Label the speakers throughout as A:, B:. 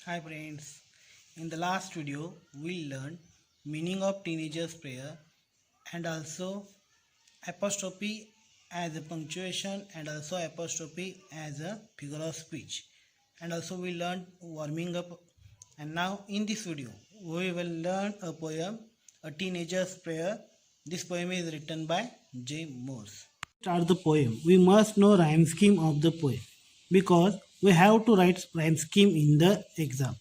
A: Hi friends, in the last video we learned meaning of teenagers prayer and also apostrophe as a punctuation and also apostrophe as a figure of speech, and also we learned warming up. And now in this video we will learn a poem, a teenager's prayer. This poem is written by J. Morse. Start the poem. We must know rhyme scheme of the poem because we have to write rhyme scheme in the exam.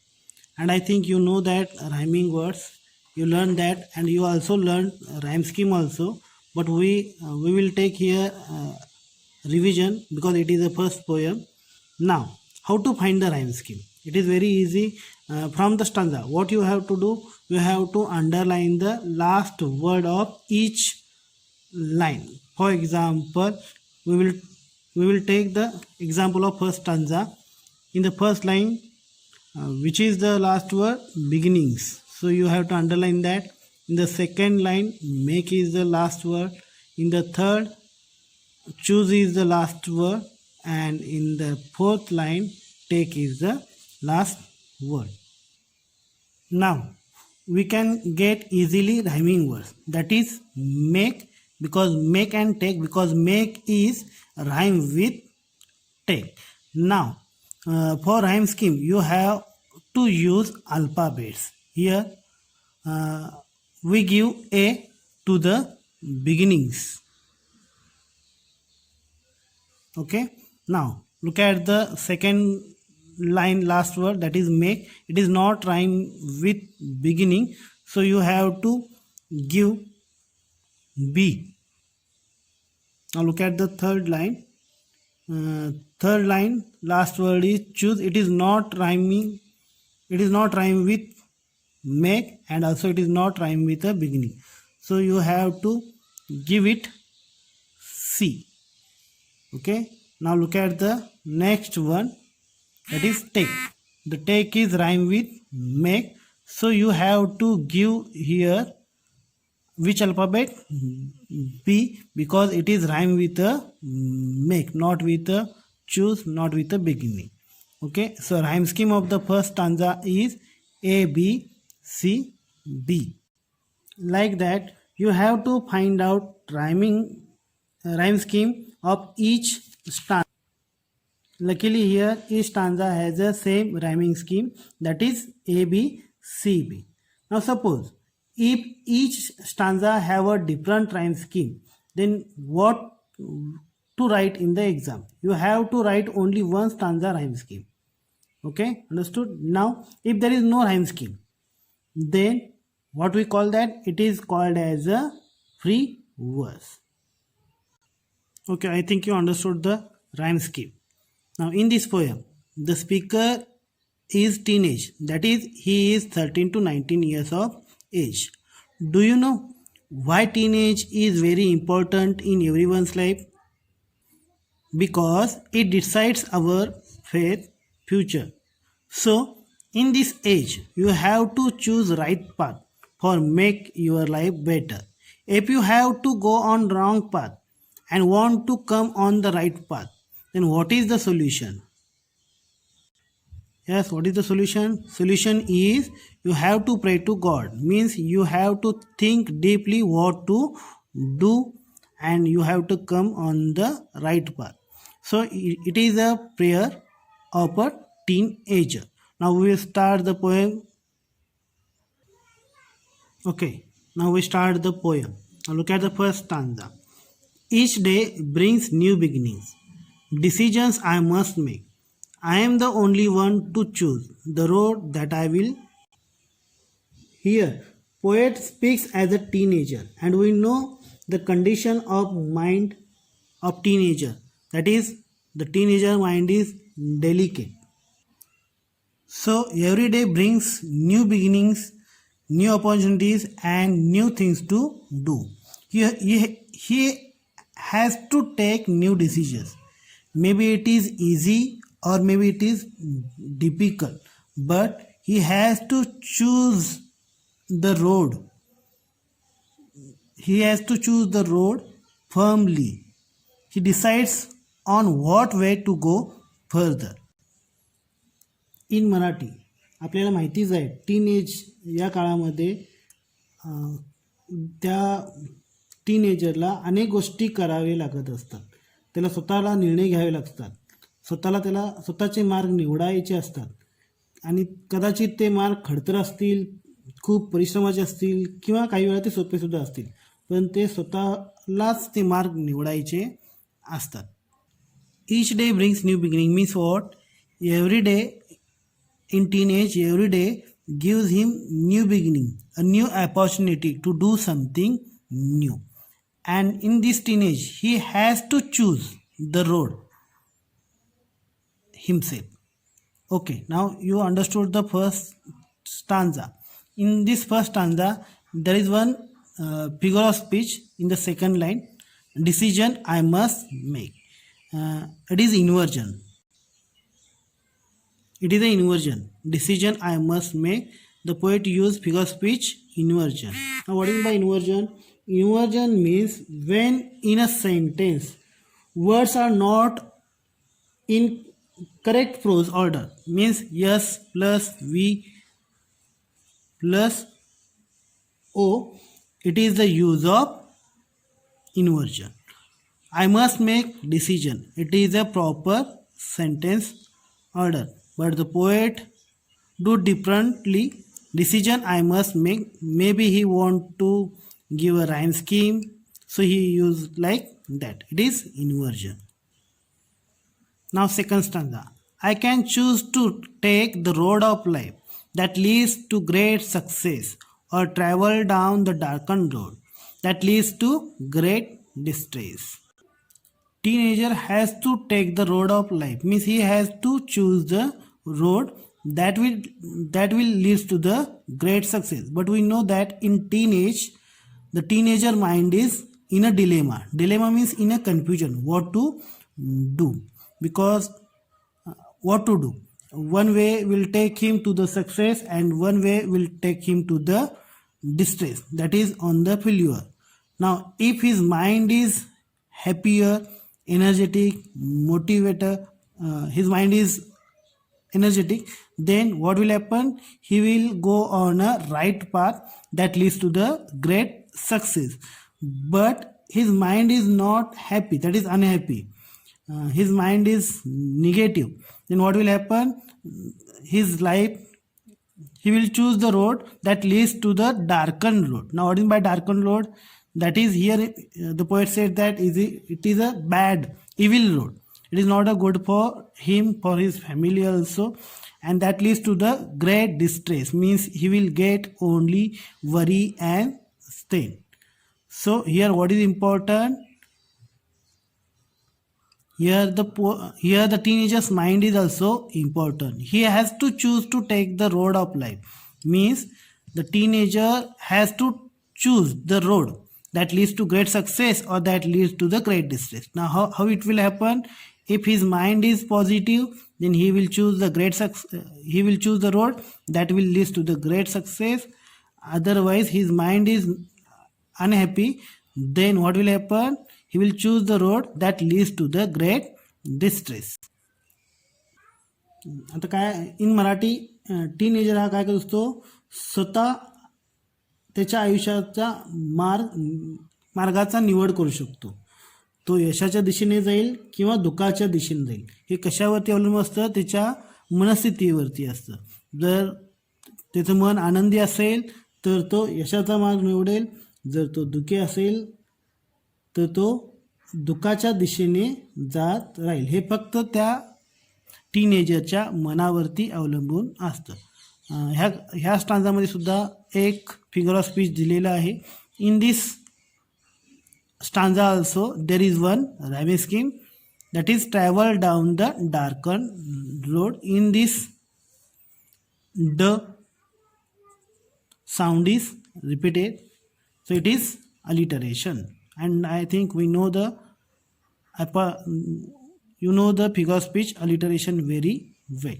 A: And I think you know that rhyming words. You learn that, and you also learn rhyme scheme also. But we will take here revision because it is the first poem. Now, how to find the rhyme scheme? It is very easy. From the stanza, what you have to do? You have to underline the last word of each line. For example, we will take the example of first stanza. In the first line, which is the last word? Beginnings. So you have to underline that. In the second line, make is the last word. In the third, choose is the last word. And in the fourth line, take is the last word. Now we can get easily rhyming words, that is make, because make, and take because make is rhyme with take. Now for rhyme scheme you have to use alphabets. Here we give A to the beginnings. Okay, now look at the second line last word, that is make. It is not rhyme with beginning, so you have to give B. Now look at the third line. Third line last word is choose. It is not rhyming. It is not rhyme with make, and also it is not rhyme with a beginning, so you have to give it C. Okay, now look at the next one, that is take. The take is rhyme with make, so you have to give here which alphabet? B, because it is rhyme with a make, not with a choose, not with a beginning. Okay, so rhyme scheme of the first stanza is A, B, C, B. Like that, you have to find out rhyme scheme of each stanza. Luckily here each stanza has the same rhyming scheme, that is A, B, C, B. Now suppose if each stanza have a different rhyme scheme, then what to write in the exam? You have to write only one stanza rhyme scheme. Okay, understood? Now if there is no rhyme scheme, then what we call that? It is called as a free verse. Okay, I think you understood the rhyme scheme. Now in this poem, the speaker is teenage, that is he is 13 to 19 years of age. Do you know why teenage is very important in everyone's life? Because it decides our faith future. So in this age you have to choose right path for make your life better. If you have to go on wrong path and want to come on the right path, then what is the solution? Yes, what is the solution? Solution is you have to pray to God. Means you have to think deeply what to do, and you have to come on the right path. So it is a prayer of a teenager. Now we will start the poem. Okay, now we start the poem. Now look at the first stanza. Each day brings new beginnings. Decisions I must make. I am the only one to choose the road that I will. Here, poet speaks as a teenager, and we know the condition of mind of teenager. That is, the teenager mind is delicate. So every day brings new beginnings, new opportunities, and new things to do. He has to take new decisions. Maybe it is easy or maybe it is difficult, but he has to choose the road. He has to choose the road firmly. He decides on what way to go further. In Marathi, आपल्याला माहितीच आहे teenage या काळामध्ये त्या टीनएजरला अनेक गोष्टी करावे लागत असतात. त्याला स्वतःला निर्णय घ्यावे लागतात. त्याला स्वतःचे मार्ग निवडायचे असतात आणि कदाचित ते मार्ग खडतर असतील, खूप परिश्रमाचे असतील किंवा काही वेळा ते सोपेसुद्धा असतील, पण ते स्वतःलाच ते मार्ग निवडायचे असतात. Each day brings new beginning means what? Every day in teenage, every day gives him new beginning, a new opportunity to do something new. And in this teenage, he has to choose the road himself. Okay, now you understood the first stanza. In this first stanza, there is one figure of speech in the second line. Decision I must make. It is inversion. It is an inversion. Decision I must make. The poet used figure of speech inversion. Now, what is by inversion? Inversion means when in a sentence words are not in correct prose order. Means yes plus V plus O. It is the use of inversion. I must make decision. It is a proper sentence order. But the poet do differently. Decision I must make. Maybe he want to give a rhyme scheme, so he used like that. It is inversion. Now second stanza. I can choose to take the road of life that leads to great success, or travel down the darkened road that leads to great distress. Teenager has to take the road of life, means he has to choose the road that will leads to the great success. But we know that in teenage, the teenager mind is in a dilemma means in a confusion, what to do, because what to do, one way will take him to the success and one way will take him to the distress, that is on the failure. Now if his mind is happier, energetic, motivator, his mind is energetic, then what will happen? He will go on a right path that leads to the great success. But his mind is not happy, that is unhappy. His mind is negative, then what will happen? His life, he will choose the road that leads to the darkened road. Now what is by darkened road? That is here the poet said that it is a bad, evil road. It is not a good for him, for his family also, and that leads to the great distress, means he will get only worry and strain. So here what is important? Here the teenager's mind is also important. He has to choose to take the road of life, means the teenager has to choose the road that leads to great success or that leads to the great distress. Now how it will happen? If his mind is positive, then he will choose the he will choose the road that will lead to the great success. Otherwise his mind is unhappy, then what will happen? He will choose the road that leads to the great distress. आता काय इन Marathi teenager हा काय करत असतो? स्वतः त्याच्या आयुष्याचा मार्गाचा निवड करू शकतो. तो यशाच्या दिशेने जाईल किंवा दुःखाच्या दिशेने जाईल. हे कशावरती अवलंबून असतं? त्याच्या मनस्थितीवरती असतं. जर त्याचं मन आनंदी असेल तर तो यशाचा मार्ग निवडेल, जर तो दुःखी असेल तर तो दुःखाच्या दिशेने जात राहील. हे फक्त त्या टीनेजरच्या मनावरती अवलंबून असतं. ह्या स्टांजामध्ये सुद्धा एक फिगर ऑफ स्पीच दिलेला आहे. In this stanza also there is one rhyming scheme, that is travel down the darkened road. In this the sound is repeated, so it is alliteration, and I think we know the figure of speech alliteration very well.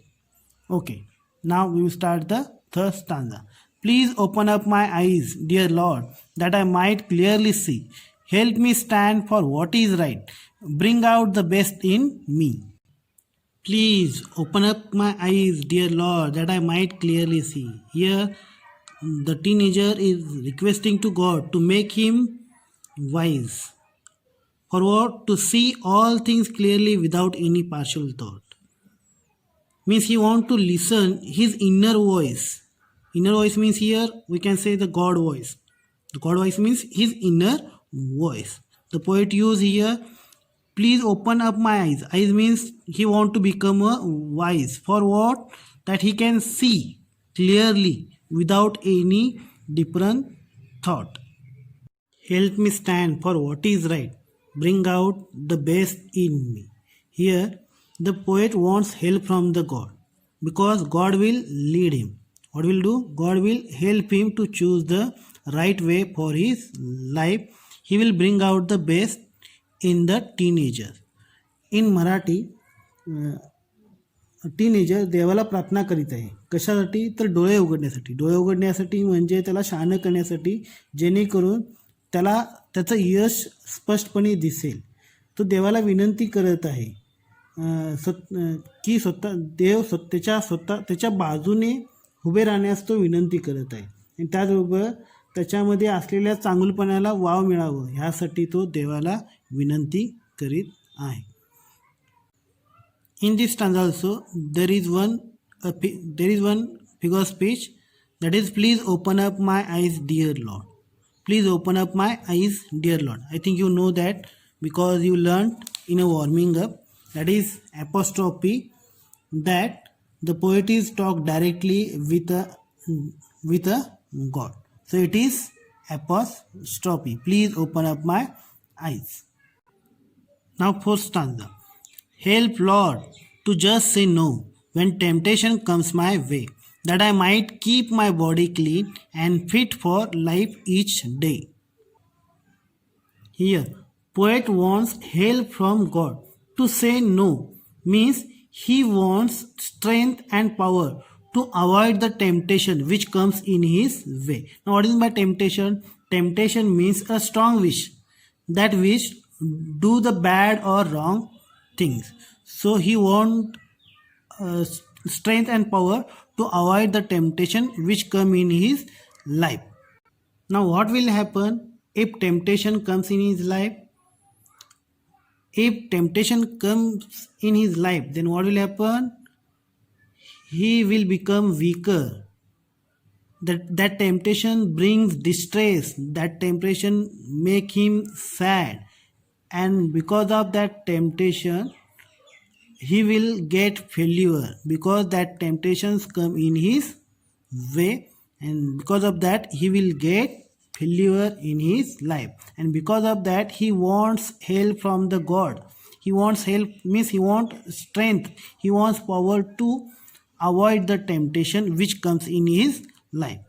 A: Okay, now we will start the third stanza. Please open up my eyes, dear Lord, that I might clearly see. Help me stand for what is right. Bring out the best in me. Please open up my eyes, dear Lord, that I might clearly see. Here, the teenager is requesting to God to make him wise. For what? To see all things clearly without any partial thought. Means he want to listen his inner voice. Inner voice means here we can say the God voice. The God voice means his inner voice. The poet use here, please open up my eyes. Eyes means he want to become a wise. For what? That he can see clearly without any different thought. Help me stand for what is right. Bring out the best in me. Here, the poet wants help from the God because God will lead him. What will do? God will help him to choose the right way for his life. He will bring out the best in the teenager. In Marathi, teenager देवाला प्रार्थना करीत आहे. कशासाठी? तर डोळे उघडण्यासाठी. डोळे उघडण्यासाठी म्हणजे त्याला शहाणं करण्यासाठी, जेणेकरून त्याला त्याचं यश स्पष्टपणे दिसेल. तो देवाला विनंती करत आहे की देव त्याच्या बाजूने उभे राहण्यास तो विनंती करत आहे. आणि त्याचबरोबर त्याच्यामध्ये असलेल्या चांगुलपणाला वाव मिळावं ह्यासाठी तो देवाला विनंती करीत आहे. In this stanza also there is one figure of speech, that is, please open up my eyes, dear Lord. Please open up my eyes, dear Lord. I think you know that because you learned in a warming up. That is apostrophe, that the poet is talk directly with a God. So it is apostrophe. Please open up my eyes. Now fourth stanza. Help, Lord, to just say no when temptation comes my way, that I might keep my body clean and fit for life each day. Here, poet wants help from God. To say no means he wants strength and power to avoid the temptation which comes in his way. Now, what is by temptation? Temptation means a strong wish, that wish do the bad or wrong things. So he want strength and power to avoid the temptation which come in his life. Now what will happen if temptation comes in his life? If temptation comes in his life, then what will happen? He will become weaker. That temptation brings distress. That temptation make him sad. And because of that temptation, he will get failure, because that temptations come in his way, and because of that he will get failure in his life. And because of that he wants help from the God. He wants help means he wants strength, he wants power to avoid the temptation which comes in his life.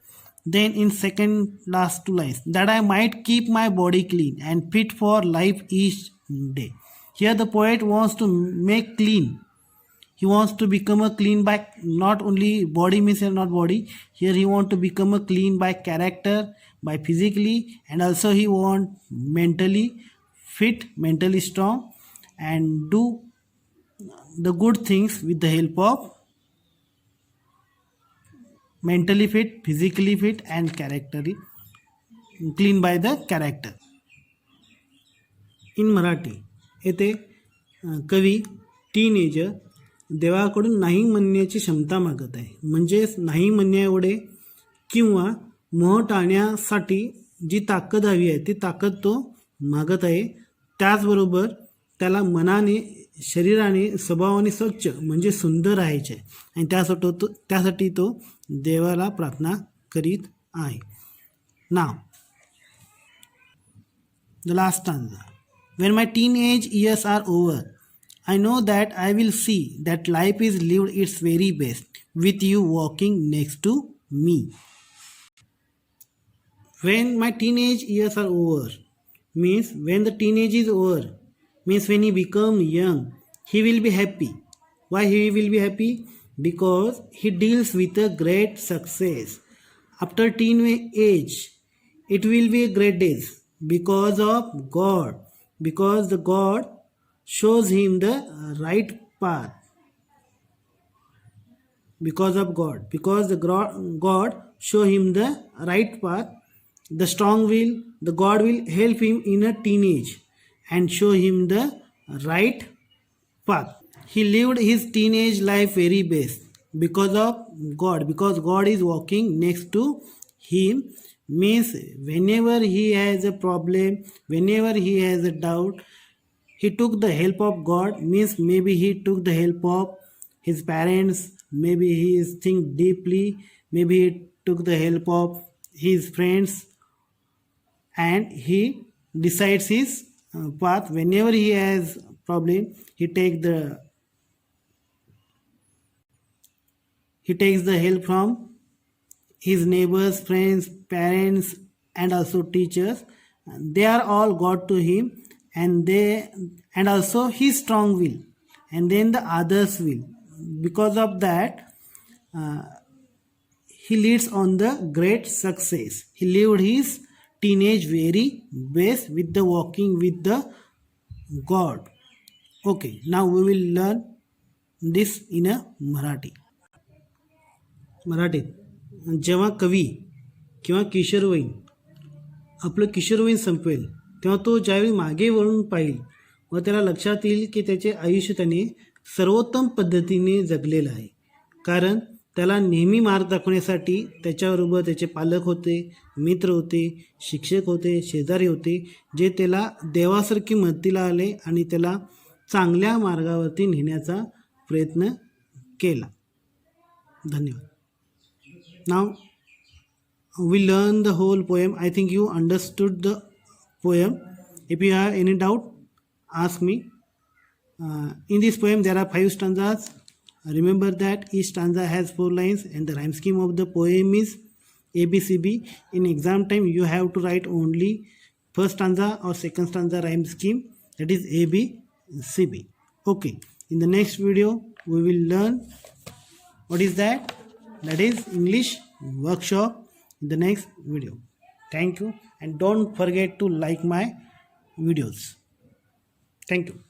A: Then in second last two lines, that I might keep my body clean and fit for life each day. Here the poet wants to make clean. He wants to become a clean by not only body means not body. Here he want to become a clean by character, by physically, and also he want mentally fit, mentally strong, and do the good things with the help of mentally fit, physically fit, and characterly clean by the character. In Marathi, येथे कवी teenager देवाकडून नाही म्हणण्याची क्षमता मागत आहे. म्हणजेच नाही म्हणण्याएवढे किंवा मोह टाळण्यासाठी जी ताकद हवी आहे ती ताकद तो मागत आहे. त्याचबरोबर त्याला मनाने, शरीराने, स्वभावाने स्वच्छ म्हणजे सुंदर राहायचे आहे, आणि त्यासाठी तो देवाला प्रार्थना करीत आहे. नाव the last stanza. When my teenage years are over, I know that I will see that life is lived its very best with you walking next to me. When my teenage years are over means when the teenage is over, means when he become young, he will be happy. Why he will be happy? Because he deals with a great success. After teenage, it will be a great days because of God. Because the God shows him the right path. because of God, because the God show him the right path. The strong will, the God will help him in a teenage and show him the right path. He lived his teenage life very best because of God, because God is walking next to him. Means whenever he has a problem, whenever he has a doubt, he took the help of God. Means maybe he took the help of his parents, maybe he is think deeply, maybe he took the help of his friends, and he decides his path. Whenever he has problem, he takes the help from his neighbors, friends, parents, and also teachers. They are all God to him, and also his strong will, and then the others will. Because of that, he leads on the great success. He lived his teenage very best with the walking with the God. Okay, now we will learn this in a Marathi. मराठीत. जेव्हा कवी किंवा किशोरवयीन आपलं किशोरवयीन संपवेल, तेव्हा तो ज्यावेळी मागे वळून पाहिल व त्याला लक्षात येईल की त्याचे आयुष्य त्याने सर्वोत्तम पद्धतीने जगलेलं आहे. कारण त्याला नेहमी मार्ग दाखवण्यासाठी त्याच्याबरोबर त्याचे पालक होते, मित्र होते, शिक्षक होते, शेजारी होते, जे त्याला देवासारखी मदतीला आले आणि त्याला चांगल्या मार्गावरती नेण्याचा प्रयत्न केला. धन्यवाद. Now we learn the whole poem. I think you understood the poem. If you have any doubt, ask me. In this poem there are 5 stanzas. Remember that each stanza has 4 lines and the rhyme scheme of the poem is ABCB. In exam time you have to write only first stanza or second stanza rhyme scheme, that is ABCB. Okay, in the next video we will learn what is that. That is English workshop in the next video. Thank you, and don't forget to like my videos. Thank you.